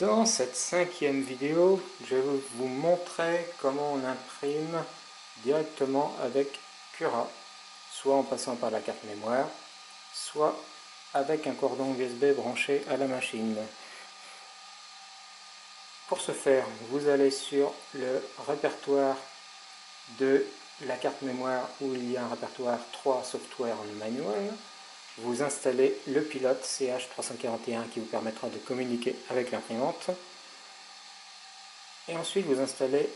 Dans cette 5e vidéo, je vais vous montrer comment on imprime directement avec Cura, soit en passant par la carte mémoire, soit avec un cordon USB branché à la machine. Pour ce faire, vous allez sur le répertoire de la carte mémoire où il y a un répertoire 3 Software Manual. Vous installez le pilote CH341 qui vous permettra de communiquer avec l'imprimante. Et ensuite vous installez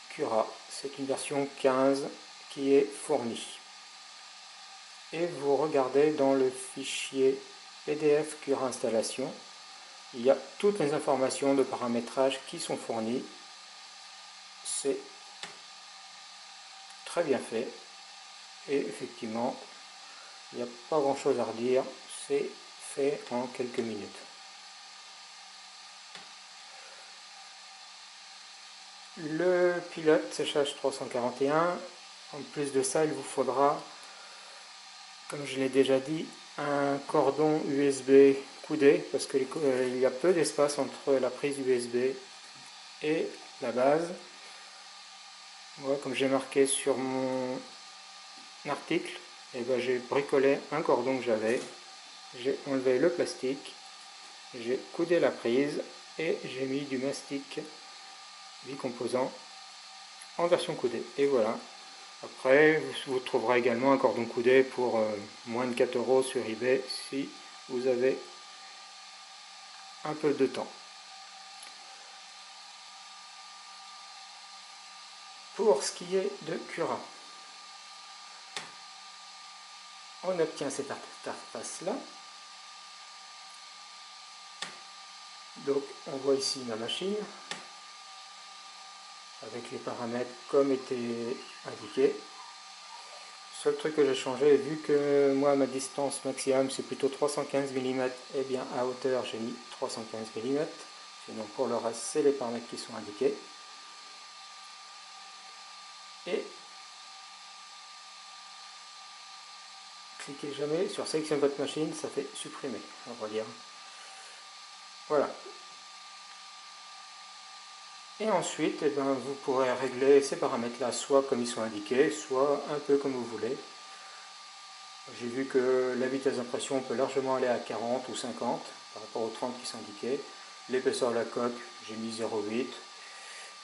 Cura, c'est une version 15 qui est fournie. Et vous regardez dans le fichier PDF Cura installation, il y a toutes les informations de paramétrage qui sont fournies. C'est très bien fait et effectivement il n'y a pas grand chose à redire, c'est fait en quelques minutes. Le pilote CH341, en plus de ça, il vous faudra, comme je l'ai déjà dit, un cordon USB coudé, parce qu'il y a peu d'espace entre la prise USB et la base. Moi, comme j'ai marqué sur mon article, j'ai bricolé un cordon que j'avais, j'ai enlevé le plastique, j'ai coudé la prise et j'ai mis du mastic bicomposant en version coudée. Et voilà. Après, vous trouverez également un cordon coudé pour moins de 4 € sur eBay si vous avez un peu de temps. Pour ce qui est de Cura, on obtient cette interface-là. Donc, on voit ici ma machine avec les paramètres comme était indiqué. Seul truc que j'ai changé, vu que moi ma distance maximum c'est plutôt 315 mm, et bien à hauteur j'ai mis 315 mm. Sinon pour le reste c'est les paramètres qui sont indiqués. Et cliquez jamais sur sélectionner votre machine, ça fait supprimer, on va dire. Voilà. Et ensuite, vous pourrez régler ces paramètres-là, soit comme ils sont indiqués, soit un peu comme vous voulez. J'ai vu que la vitesse d'impression peut largement aller à 40 ou 50 par rapport aux 30 qui sont indiqués. L'épaisseur de la coque, j'ai mis 0,8.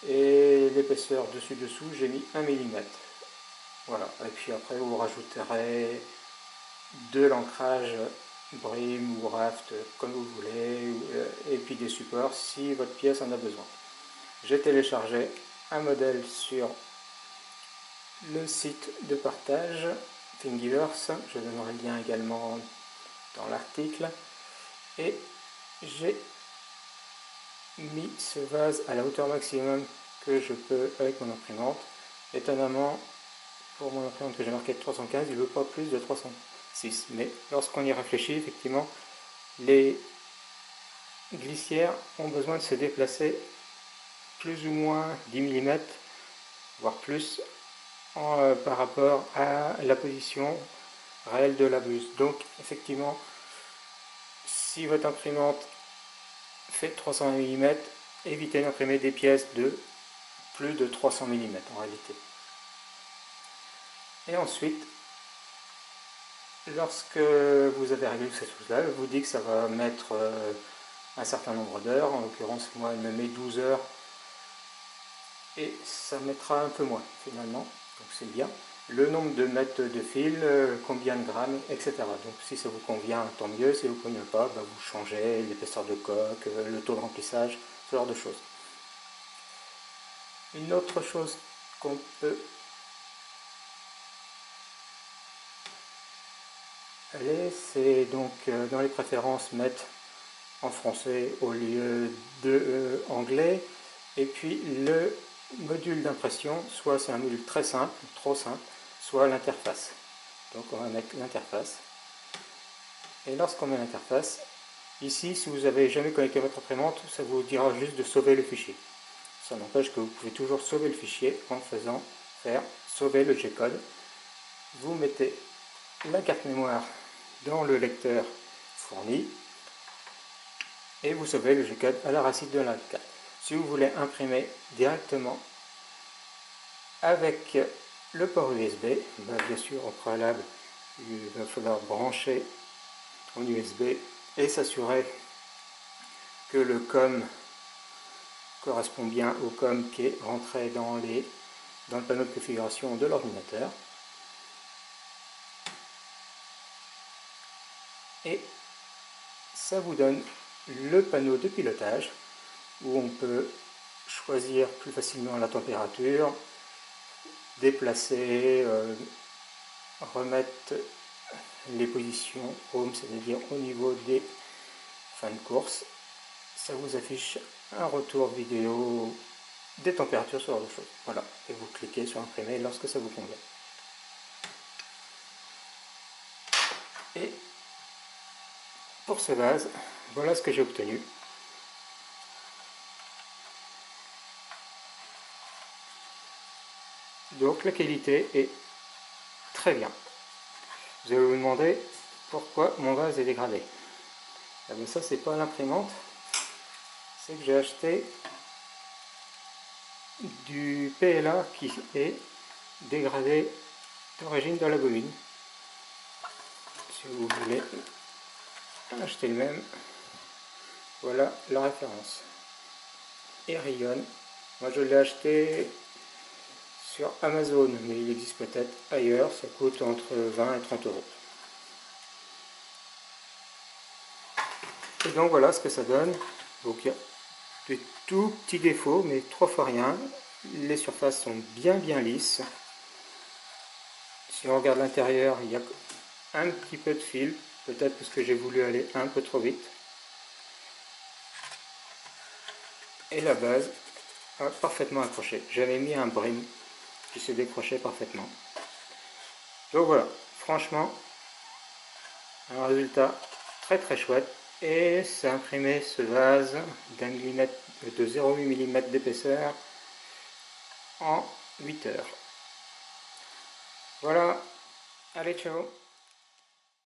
Et l'épaisseur dessus-dessous, j'ai mis 1 mm. Voilà. Et puis après, vous rajouterez de l'ancrage brim ou raft, comme vous voulez, et puis des supports si votre pièce en a besoin. J'ai téléchargé un modèle sur le site de partage Thingiverse, je donnerai le lien également dans l'article, et j'ai mis ce vase à la hauteur maximum que je peux avec mon imprimante. Étonnamment, pour mon imprimante que j'ai marqué de 315, il ne veut pas plus de 306, mais lorsqu'on y réfléchit, effectivement, les glissières ont besoin de se déplacer plus ou moins 10 mm, voire plus, par rapport à la position réelle de la buse. Donc effectivement, si votre imprimante fait 300 mm, évitez d'imprimer des pièces de plus de 300 mm en réalité. Et ensuite, lorsque vous avez réglé cette chose-là, elle vous dit que ça va mettre un certain nombre d'heures. En l'occurrence, moi, elle me met 12 heures et ça mettra un peu moins finalement, donc c'est bien. Le nombre de mètres de fil, combien de grammes, etc. Donc si ça vous convient, tant mieux. Si vous ne convient pas, vous changez l'épaisseur de coque, le taux de remplissage, ce genre de choses. Une autre chose qu'on peut aller, c'est donc dans les préférences mettre en français au lieu de anglais. Et puis le module d'impression, soit c'est un module très simple, trop simple, soit l'interface. Donc on va mettre l'interface. Et lorsqu'on met l'interface, ici, si vous n'avez jamais connecté votre imprimante, ça vous dira juste de sauver le fichier. Ça n'empêche que vous pouvez toujours sauver le fichier en faisant faire sauver le G-code. Vous mettez la carte mémoire dans le lecteur fourni. et vous savez le G-code à la racine de l'A4. Si vous voulez imprimer directement avec le port USB, bien sûr au préalable il va falloir brancher en USB et s'assurer que le COM correspond bien au COM qui est rentré dans le panneau de configuration de l'ordinateur. Et ça vous donne le panneau de pilotage où on peut choisir plus facilement la température, déplacer, remettre les positions home, c'est-à-dire au niveau des fins de course. Ça vous affiche un retour vidéo des températures, ce genre de choses. Voilà, et vous cliquez sur imprimer lorsque ça vous convient. Et pour ce vase, voilà ce que j'ai obtenu. Donc la qualité est très bien. Vous allez vous demander pourquoi mon vase est dégradé. Ah ben ça, c'est pas l'imprimante, c'est que j'ai acheté du PLA qui est dégradé d'origine de la bobine. Si vous voulez acheter le même, voilà la référence. Et Rion, moi je l'ai acheté sur Amazon, mais il existe peut-être ailleurs, ça coûte entre 20 et 30 euros. Et donc voilà ce que ça donne. Donc il y a des tout petits défauts, mais 3 fois rien. Les surfaces sont bien lisses. Si on regarde l'intérieur, il y a un petit peu de fil, peut-être parce que j'ai voulu aller un peu trop vite. Et la base a parfaitement accroché. J'avais mis un brim qui se décrochait parfaitement. Donc voilà, franchement, un résultat très chouette. Et ça a imprimé ce vase de 0,8 mm d'épaisseur en 8 heures. Voilà, allez ciao.